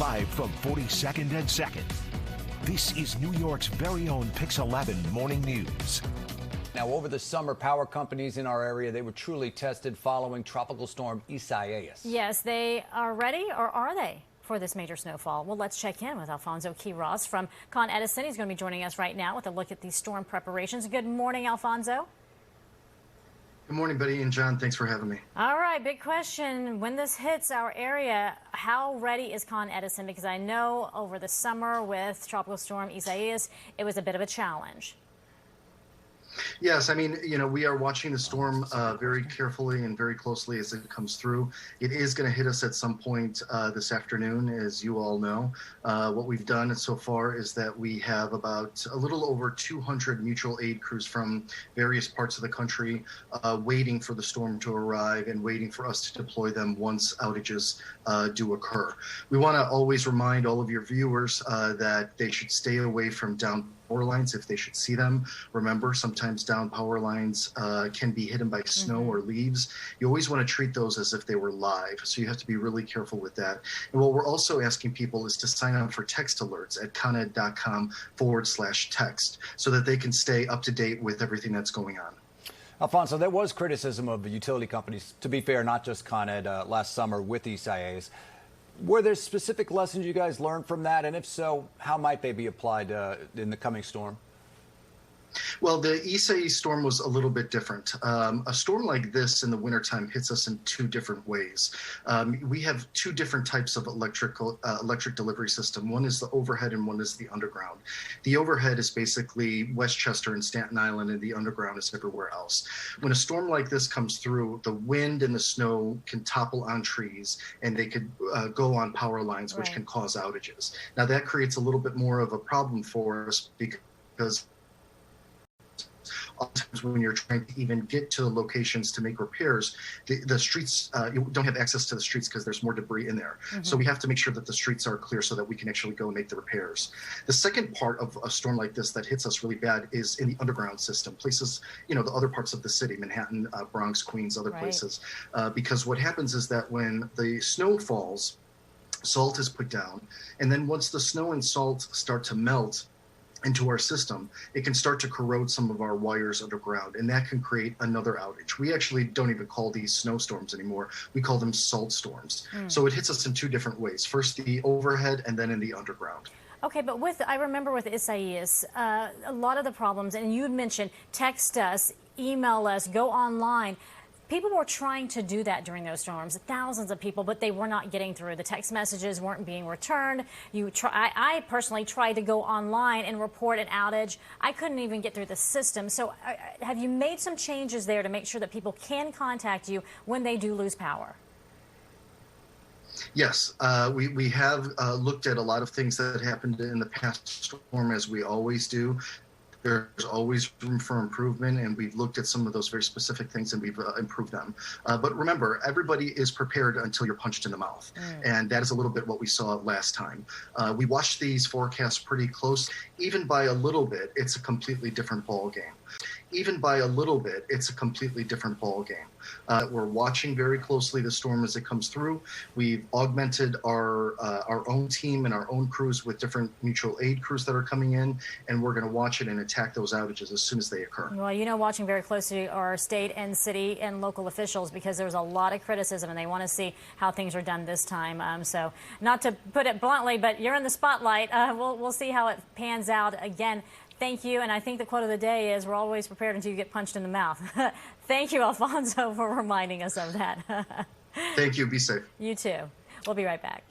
Live from 42nd and 2nd, this is New York's very own PIX 11 Morning News. Now, over the summer, power companies in our area, they were truly tested following Tropical Storm Isaias. Yes, they are ready, or are they, for this major snowfall? Well, let's check in with Alfonso Quiroz from Con Edison. He's going to be joining us right now with a look at these storm preparations. Good morning, Alfonso. Good morning, Betty and John. Thanks for having me. All right, big question. When this hits our area, how ready is Con Edison? Because I know over the summer with Tropical Storm Isaias, it was a bit of a challenge. Yes, I mean, we are watching the storm very carefully and very closely as it comes through. It is going to hit us at some point this afternoon, as you all know. What we've done so far is that we have about a little over 200 mutual aid crews from various parts of the country waiting for the storm to arrive and waiting for us to deploy them once outages do occur. We want to always remind all of your viewers that they should stay away from down power lines if they should see them. Remember, sometimes down power lines can be hidden by snow or leaves. You always want to treat those as if they were live, so you have to be really careful with that. And what we're also asking people is to sign up for text alerts at coned.com/text so that they can stay up to date with everything that's going on. Alfonso, there was criticism of the utility companies, to be fair, not just Con Ed, last summer with Isaias. Were there specific lessons you guys learned from that? And if so, how might they be applied in the coming storm? Well, the Isaias storm was a little bit different. A storm like this in the wintertime hits us in two different ways. We have two different types of electric delivery system. One is the overhead and one is the underground. The overhead is basically Westchester and Staten Island, and the underground is everywhere else. When a storm like this comes through, the wind and the snow can topple on trees, and they could go on power lines, which can cause outages. Now, that creates a little bit more of a problem for us because oftentimes when you're trying to even get to the locations to make repairs, the streets, you don't have access to the streets because there's more debris in there. So we have to make sure that the streets are clear so that we can actually go and make the repairs. The second part of a storm like this that hits us really bad is in the underground system, places, the other parts of the city, Manhattan, Bronx, Queens, other places. Because what happens is that when the snow falls, salt is put down, and then once the snow and salt start to melt into our system, it can start to corrode some of our wires underground, and that can create another outage. We actually don't even call these snowstorms anymore. We call them salt storms. So it hits us in two different ways. First, the overhead, and then in the underground. Okay, but I remember with Isaias, a lot of the problems, and you had mentioned text us, email us, go online. People were trying to do that during those storms, thousands of people, but they were not getting through. The text messages weren't being returned. I personally tried to go online and report an outage. I couldn't even get through the system. So have you made some changes there to make sure that people can contact you when they do lose power? Yes, we have looked at a lot of things that happened in the past storm, as we always do. There's always room for improvement, and we've looked at some of those very specific things and we've improved them. But remember, everybody is prepared until you're punched in the mouth. And that is a little bit what we saw last time. We watched these forecasts pretty close. Even by a little bit, it's a completely different ball game. Even by a little bit, it's a completely different ball game. We're watching very closely the storm as it comes through. We've augmented our own team and our own crews with different mutual aid crews that are coming in, and we're going to watch it and attack those outages as soon as they occur. Well, watching very closely are state and city and local officials, because there's a lot of criticism and they want to see how things are done this time. So not to put it bluntly, but you're in the spotlight. We'll see how it pans out. Again, thank you, and I think the quote of the day is, we're always prepared until you get punched in the mouth. Thank you, Alfonso, for reminding us of that. Thank you. Be safe. You too. We'll be right back.